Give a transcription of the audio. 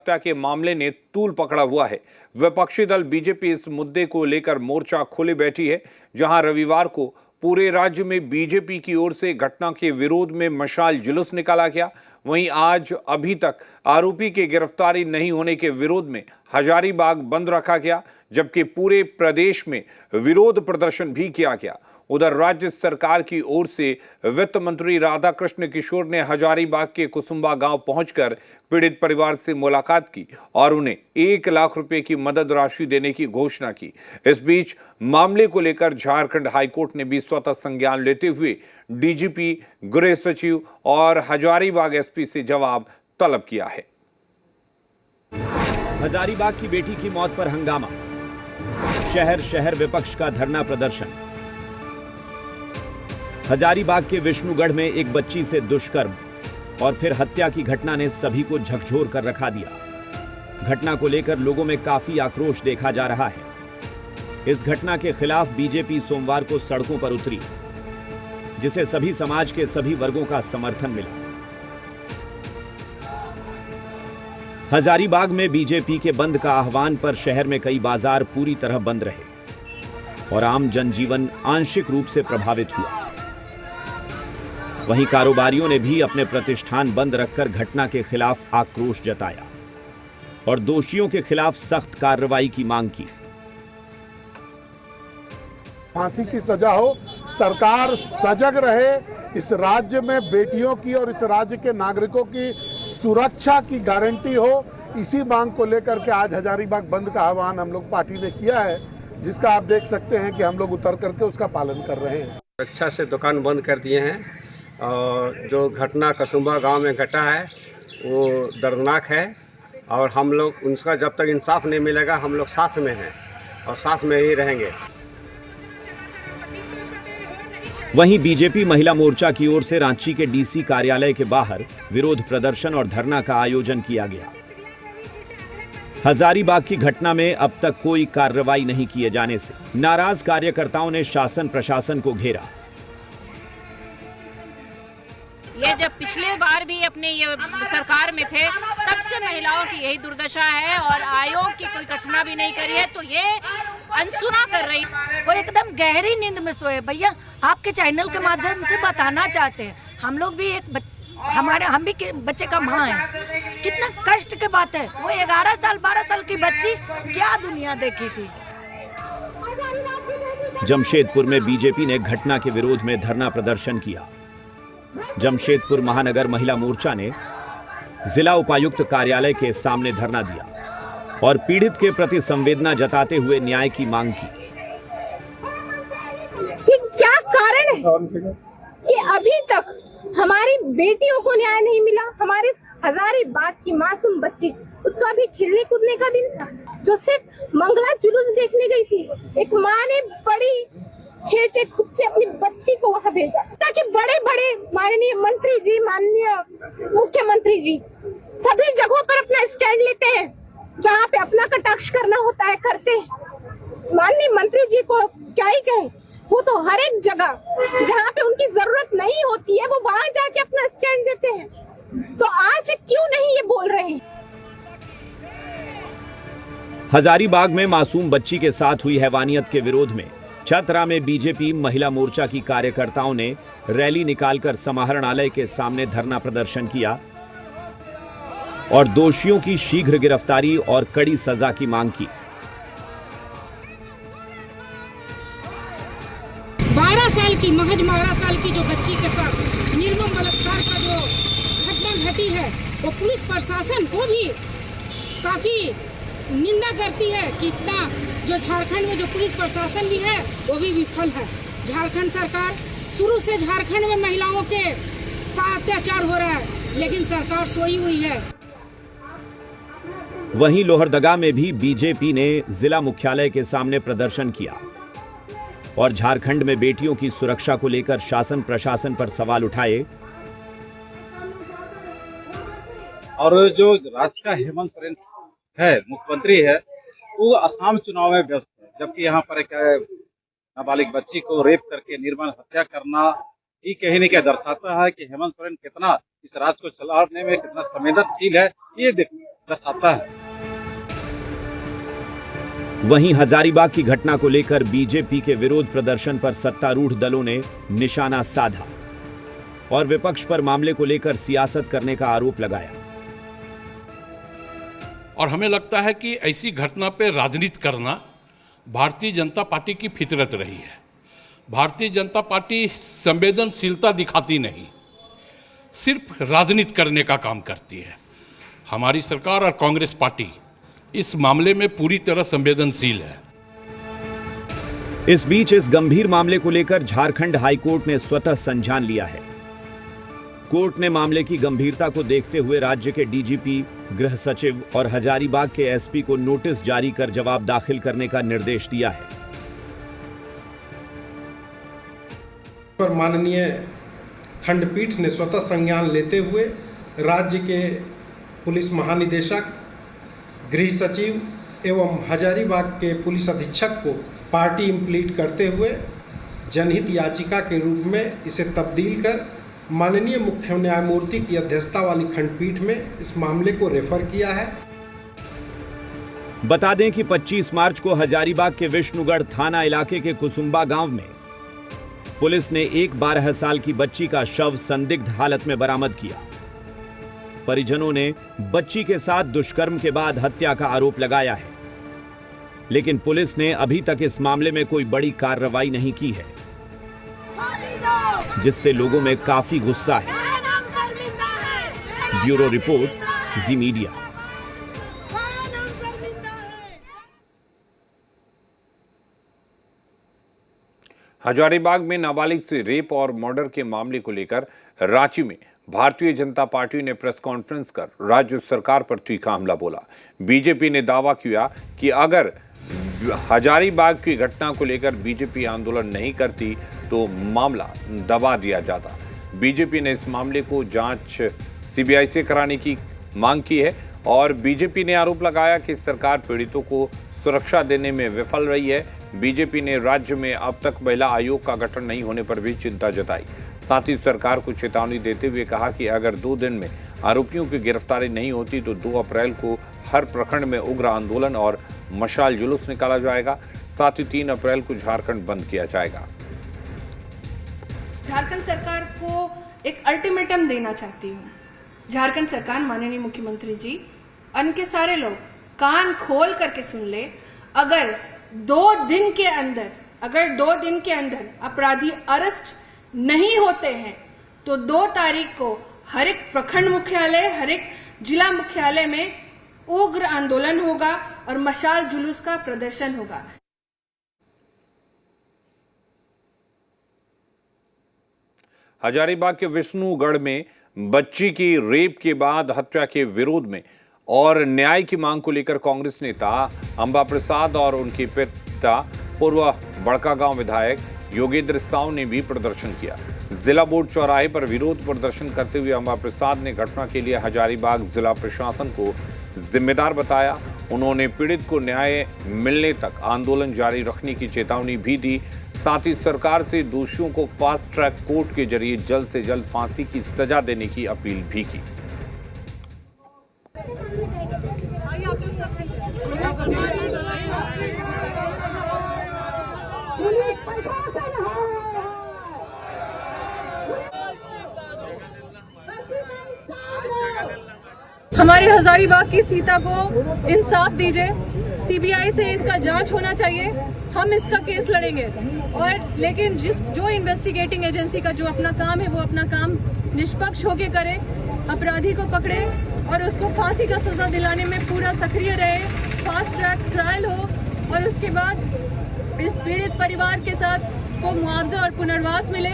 हत्या के मामले ने तूल पकड़ा हुआ है। विपक्षी दल बीजेपी इस मुद्दे को लेकर मोर्चा खोले बैठी है। जहां रविवार को पूरे राज्य में बीजेपी की ओर से घटना के विरोध में मशाल जुलूस निकाला गया, वहीं आज अभी तक आरोपी की गिरफ्तारी नहीं होने के विरोध में हजारीबाग बंद रखा गया, जबकि पूरे प्रदेश में विरोध प्रदर्शन भी किया गया। उधर राज्य सरकार की ओर से वित्त मंत्री राधाकृष्ण किशोर ने हजारीबाग के कुसुम्बा गांव पहुंचकर पीड़ित परिवार से मुलाकात की और उन्हें 1 लाख रुपए की मदद राशि देने की घोषणा की। इस बीच मामले को लेकर झारखंड हाईकोर्ट ने भी स्वतः संज्ञान लेते हुए डीजीपी, गृह सचिव और हजारीबाग एसपी से जवाब तलब किया है। हजारीबाग की बेटी की मौत पर हंगामा, शहर शहर विपक्ष का धरना प्रदर्शन। हजारीबाग के विष्णुगढ़ में एक बच्ची से दुष्कर्म और फिर हत्या की घटना ने सभी को झकझोर कर रखा दिया। घटना को लेकर लोगों में काफी आक्रोश देखा जा रहा है। इस घटना के खिलाफ बीजेपी सोमवार को सड़कों पर उतरी, जिसे सभी समाज के सभी वर्गों का समर्थन मिला। हजारीबाग में बीजेपी के बंद का आह्वान पर शहर में कई बाजार पूरी तरह बंद रहे और आम जनजीवन आंशिक रूप से प्रभावित हुआ। वहीं कारोबारियों ने भी अपने प्रतिष्ठान बंद रखकर घटना के खिलाफ आक्रोश जताया और दोषियों के खिलाफ सख्त कार्रवाई की मांग की। फांसी की सजा हो, सरकार सजग रहे, इस राज्य में बेटियों की और इस राज्य के नागरिकों की सुरक्षा की गारंटी हो, इसी मांग को लेकर के आज हजारीबाग बंद का आह्वान हम लोग पार्टी ने किया है, जिसका आप देख सकते हैं कि हम लोग उतर करके उसका पालन कर रहे हैं। सुरक्षा से दुकान बंद कर दिए हैं और जो घटना कुसुम्बा गांव में घटा है वो दर्दनाक है और हम लोग उनका जब तक इंसाफ नहीं मिलेगा हम लोग साथ में हैं और साथ में ही रहेंगे। वहीं बीजेपी महिला मोर्चा की ओर से रांची के डीसी कार्यालय के बाहर विरोध प्रदर्शन और धरना का आयोजन किया गया। हजारीबाग की घटना में अब तक कोई कार्रवाई नहीं किए जाने से नाराज कार्यकर्ताओं ने शासन प्रशासन को घेरा। ये जब पिछले बार भी अपने ये सरकार में थे तब से महिलाओं की यही दुर्दशा है और आयोग की कोई घटना भी नहीं करी है, तो ये अनसुना कर रही। वो एकदम गहरी नींद में सोए। भैया आपके चैनल के माध्यम से बताना चाहते हैं, हम लोग भी हम भी बच्चे का माँ है, कितना कष्ट की बात है। वो 11 साल 12 साल की बच्ची क्या दुनिया देखी थी। जमशेदपुर में बीजेपी ने घटना के विरोध में धरना प्रदर्शन किया। जमशेदपुर महानगर महिला मोर्चा ने जिला उपायुक्त कार्यालय के सामने धरना दिया और पीड़ित के प्रति संवेदना जताते हुए न्याय की मांग की। कि क्या कारण है कि अभी तक हमारी बेटियों को न्याय नहीं मिला। हमारे हजारीबाग की मासूम बच्ची, उसका भी खेलने कूदने का दिन था, जो सिर्फ मंगला जुलूस देखने गई थी। एक माँ ने बड़ी खेलते कूदते अपनी बच्ची को वहाँ भेजा ताकि बड़े बड़े माननीय मंत्री जी, माननीय मुख्यमंत्री जी सभी जगहों पर अपना स्टैंड लेते हैं, जहाँ पे अपना कटाक्ष करना होता है करते हैं। माननीय मंत्री जी को क्या ही कहें, वो तो हर एक जगह जहाँ पे उनकी जरूरत नहीं होती है वो वहाँ जाके अपना स्टैंड देते हैं। तो आज क्यों नहीं ये बोल रहे हैं। हजारीबाग में मासूम बच्ची के साथ हुई हैवानियत के विरोध में चतरा में बीजेपी महिला मोर्चा की कार्यकर्ताओं ने रैली निकालकर समाहरणालय के सामने धरना प्रदर्शन किया और दोषियों की शीघ्र गिरफ्तारी और कड़ी सजा की मांग की। 12 साल की, महज 12 साल की जो बच्ची के साथ निर्मम बलात्कार का जो घटना घटी है, वो पुलिस प्रशासन को भी काफी निंदा करती है कि इतना जो झारखंड में जो पुलिस प्रशासन भी है वो भी विफल है। झारखंड सरकार शुरू से झारखंड में महिलाओं के का अत्याचार हो रहा है, लेकिन सरकार सोई हुई है। वहीं लोहरदगा में भी बीजेपी ने जिला मुख्यालय के सामने प्रदर्शन किया और झारखंड में बेटियों की सुरक्षा को लेकर शासन प्रशासन पर सवाल उठाए। और जो राज्य का हेमंत सोरेन है, मुख्यमंत्री है, वो असम चुनाव में व्यस्त है, जबकि यहाँ पर एक नाबालिग बच्ची को रेप करके निर्मम हत्या करना ये कहीं न कहीं दर्शाता है कि हेमंत सोरेन कितना इस राज्य को चलाने में कितना संवेदनशील है। ये दर्शाता है। वहीं हजारीबाग की घटना को लेकर बीजेपी के विरोध प्रदर्शन पर सत्तारूढ़ दलों ने निशाना साधा और विपक्ष पर मामले को लेकर सियासत करने का आरोप लगाया। और हमें लगता है कि ऐसी घटना पर राजनीति करना भारतीय जनता पार्टी की फितरत रही है। भारतीय जनता पार्टी संवेदनशीलता दिखाती नहीं, सिर्फ राजनीति करने का काम करती है। हमारी सरकार और कांग्रेस पार्टी इस मामले में पूरी तरह संवेदनशील है। इस बीच इस गंभीर मामले को लेकर झारखंड हाईकोर्ट ने स्वतः संज्ञान लिया है। कोर्ट ने मामले की गंभीरता को देखते हुए राज्य के डीजीपी, गृह सचिव और हजारीबाग के एसपी को नोटिस जारी कर जवाब दाखिल करने का निर्देश दिया है। पर माननीय खंडपीठ ने स्वतः संज्ञान लेते हुए राज्य के पुलिस महानिदेशक, गृह सचिव एवं हजारीबाग के पुलिस अधीक्षक को पार्टी इम्प्लीट करते हुए जनहित याचिका के रूप में इसे तब्दील कर माननीय मुख्य न्यायमूर्ति की अध्यक्षता वाली खंडपीठ में इस मामले को रेफर किया है। बता दें कि 25 मार्च को हजारीबाग के विष्णुगढ़ थाना इलाके के कुसुम्बा गांव में पुलिस ने एक 12 साल की बच्ची का शव संदिग्ध हालत में बरामद किया। परिजनों ने बच्ची के साथ दुष्कर्म के बाद हत्या का आरोप लगाया है, लेकिन पुलिस ने अभी तक इस मामले में कोई बड़ी कार्रवाई नहीं की है, जिससे लोगों में काफी गुस्सा है। ब्यूरो रिपोर्ट, जी मीडिया। हजारीबाग में नाबालिग से रेप और मर्डर के मामले को लेकर रांची में भारतीय जनता पार्टी ने प्रेस कॉन्फ्रेंस कर राज्य सरकार पर तीखा हमला बोला। बीजेपी ने दावा किया कि अगर हजारीबाग की घटना को लेकर बीजेपी आंदोलन नहीं करती तो मामला दबा दिया जाता। बीजेपी ने इस मामले को जांच सीबीआई से कराने की मांग की है और बीजेपी ने आरोप लगाया कि सरकार पीड़ितों को सुरक्षा देने में विफल रही है। बीजेपी ने राज्य में अब तक महिला आयोग का गठन नहीं होने पर भी चिंता जताई। साथ ही सरकार को चेतावनी देते हुए कहा कि अगर 2 दिन में आरोपियों की गिरफ्तारी नहीं होती तो 2 अप्रैल को हर प्रखंड में उग्र आंदोलन और मशाल जुलूस निकाला जाएगा। साथ ही 3 अप्रैल को झारखंड बंद किया जाएगा। झारखंड सरकार को एक अल्टीमेटम देना चाहती हूँ। झारखंड सरकार, माननीय मुख्यमंत्री जी, उनके सारे लोग कान खोल करके सुन ले। अगर 2 दिन के अंदर अपराधी अरेस्ट नहीं होते हैं तो 2 तारीख को हर एक प्रखंड मुख्यालय, हर एक जिला मुख्यालय में उग्र आंदोलन होगा और मशाल जुलूस का प्रदर्शन होगा। हजारीबाग के विष्णुगढ़ में बच्ची की रेप के बाद हत्या के विरोध में और न्याय की मांग को लेकर कांग्रेस नेता अंबा प्रसाद और उनके पिता पूर्व बड़कागांव विधायक योगेंद्र साव ने भी प्रदर्शन किया। जिला बोर्ड चौराहे पर विरोध प्रदर्शन करते हुए अंबा प्रसाद ने घटना के लिए हजारीबाग जिला प्रशासन को जिम्मेदार बताया। उन्होंने पीड़ित को न्याय मिलने तक आंदोलन जारी रखने की चेतावनी भी दी। साथ ही सरकार से दोषियों को फास्ट ट्रैक कोर्ट के जरिए जल्द से जल्द फांसी की सजा देने की अपील भी की। हमारे हजारीबाग की सीता को इंसाफ दीजिए। सीबीआई से इसका जांच होना चाहिए। हम इसका केस लड़ेंगे और लेकिन जो इन्वेस्टिगेटिंग एजेंसी का जो अपना काम है वो अपना काम निष्पक्ष होके करे, अपराधी को पकड़े और उसको फांसी का सजा दिलाने में पूरा सक्रिय रहे। फास्ट ट्रैक ट्रायल हो और उसके बाद इस पीड़ित परिवार के साथ को मुआवजा और पुनर्वास मिले।